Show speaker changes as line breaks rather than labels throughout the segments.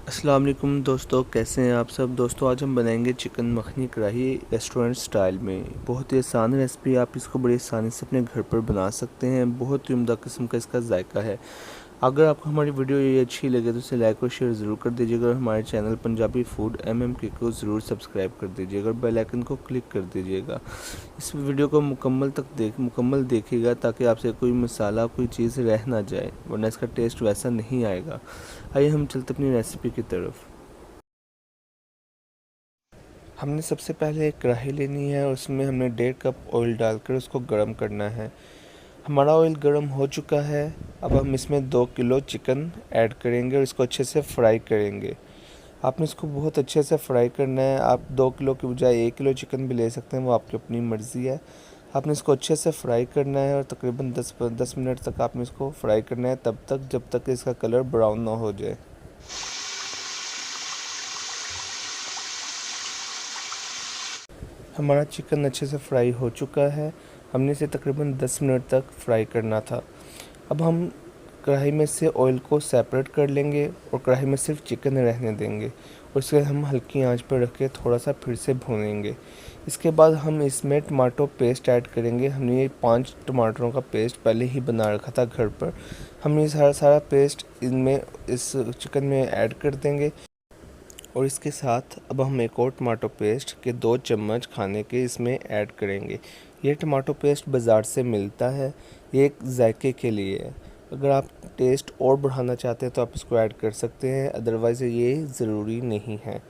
अस्सलाम वालेकुम दोस्तों, कैसे हैं आप सब। दोस्तों आज हम बनाएंगे चिकन मखनी कढ़ाई रेस्टोरेंट स्टाइल में। बहुत ही आसान रेसिपी, आप इसको बड़ी आसानी से अपने घर पर बना सकते हैं। बहुत ही उम्दा किस्म का इसका जायका है। अगर आपको हमारी वीडियो ये अच्छी लगे तो इसे लाइक और शेयर ज़रूर कर दीजिएगा। हमारे चैनल पंजाबी फूड MMK को ज़रूर सब्सक्राइब कर दीजिएगा और बेल आइकन को क्लिक कर दीजिएगा। इस वीडियो को मुकम्मल देखिएगा ताकि आपसे कोई मसाला कोई चीज़ रह ना जाए, वरना इसका टेस्ट वैसा नहीं आएगा। आइए हम चलते अपनी रेसिपी की तरफ। हमने सबसे पहले एक कढ़ाई लेनी है और उसमें हमने 1.5 कप ऑयल डालकर उसको गर्म करना है। हमारा ऑयल गर्म हो चुका है। अब हम इसमें 2 किलो चिकन ऐड करेंगे और इसको अच्छे से फ्राई करेंगे। आपने इसको बहुत अच्छे से फ्राई करना है। आप 2 किलो की बजाय 1 किलो चिकन भी ले सकते हैं, वो आपकी अपनी मर्ज़ी है। आपने इसको अच्छे से फ्राई करना है और तकरीबन 10 मिनट तक आपने इसको फ्राई करना है, तब तक जब तक इसका कलर ब्राउन ना हो जाए। हमारा चिकन अच्छे से फ्राई हो चुका है। हमने इसे तकरीबन 10 मिनट तक फ्राई करना था। अब हम कढ़ाई में से ऑयल को सेपरेट कर लेंगे और कढ़ाई में सिर्फ चिकन रहने देंगे और इसे हम हल्की आंच पर रख के थोड़ा सा फिर से भूनेंगे। इसके बाद हम इसमें टमाटो पेस्ट ऐड करेंगे। हमने ये 5 टमाटरों का पेस्ट पहले ही बना रखा था घर पर। हम ये सारा पेस्ट इस चिकन में ऐड कर देंगे और इसके साथ अब हम एक और टमाटो पेस्ट के 2 चम्मच खाने के इसमें ऐड करेंगे। ये टमाटो पेस्ट बाज़ार से मिलता है, ये एक जायके के लिए है। अगर आप टेस्ट और बढ़ाना चाहते हैं तो आप इसको ऐड कर सकते हैं, अदरवाइज़ ये ज़रूरी नहीं है।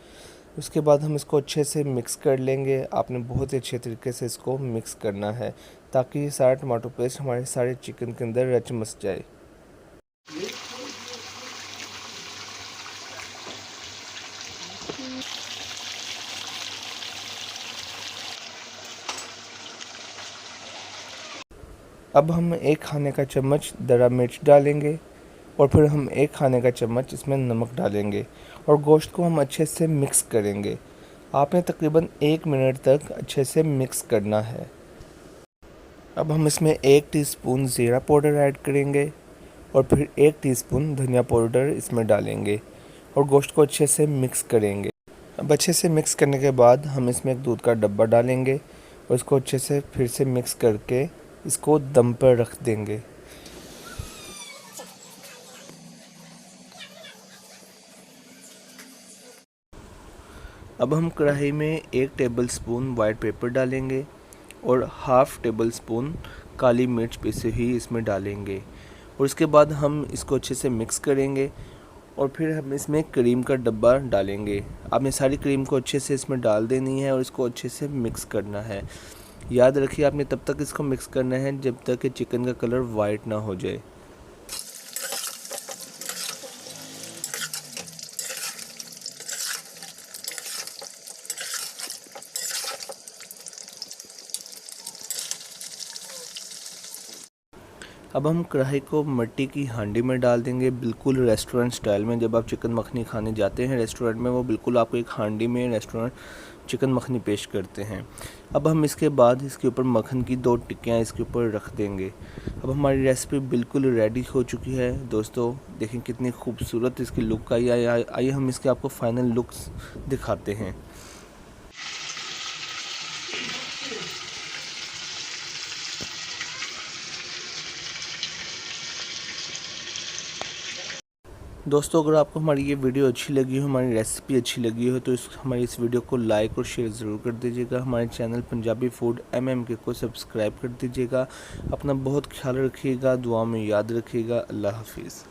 उसके बाद हम इसको अच्छे से मिक्स कर लेंगे। आपने बहुत ही अच्छे तरीके से इसको मिक्स करना है ताकि ये सारा टमाटो पेस्ट हमारे सारे चिकन के अंदर रच मस जाए। अब हम 1 खाने का चम्मच दरा मिर्च डालेंगे और फिर हम 1 खाने का चम्मच इसमें नमक डालेंगे और गोश्त को हम अच्छे से मिक्स करेंगे। आपने तकरीबन 1 मिनट तक अच्छे से मिक्स करना है। अब हम इसमें 1 टीस्पून ज़ीरा पाउडर ऐड करेंगे और फिर 1 टीस्पून धनिया पाउडर इसमें डालेंगे और गोश्त को अच्छे से मिक्स करेंगे। अब अच्छे से मिक्स करने के बाद हम इसमें एक दूध का डब्बा डालेंगे और इसको अच्छे से फिर से मिक्स करके इसको दम पर रख देंगे। अब हम कढ़ाई में 1 टेबल स्पून वाइट पेपर डालेंगे और हाफ़ टेबल स्पून काली मिर्च पीसी हुई इसमें डालेंगे और इसके बाद हम इसको अच्छे से मिक्स करेंगे और फिर हम इसमें क्रीम का डब्बा डालेंगे। आपने सारी क्रीम को अच्छे से इसमें डाल देनी है और इसको अच्छे से मिक्स करना है। याद रखिए आपने तब तक इसको मिक्स करना है जब तक कि चिकन का कलर वाइट ना हो जाए। अब हम कढ़ाई को मिट्टी की हांडी में डाल देंगे, बिल्कुल रेस्टोरेंट स्टाइल में। जब आप चिकन मखनी खाने जाते हैं रेस्टोरेंट में, वो बिल्कुल आपको एक हांडी में रेस्टोरेंट चिकन मखनी पेश करते हैं। अब हम इसके बाद इसके ऊपर मक्खन की 2 टिक्कियाँ इसके ऊपर रख देंगे। अब हमारी रेसिपी बिल्कुल रेडी हो चुकी है। दोस्तों देखें कितनी खूबसूरत इसकी लुक आई है। आइए हम इसके आपको फाइनल लुक्स दिखाते हैं। दोस्तों अगर आपको हमारी ये वीडियो अच्छी लगी हो, हमारी रेसिपी अच्छी लगी हो, तो हमारी इस वीडियो को लाइक और शेयर ज़रूर कर दीजिएगा। हमारे चैनल पंजाबी फूड MMK को सब्सक्राइब कर दीजिएगा। अपना बहुत ख्याल रखिएगा, दुआ में याद रखिएगा। अल्लाह हाफिज़।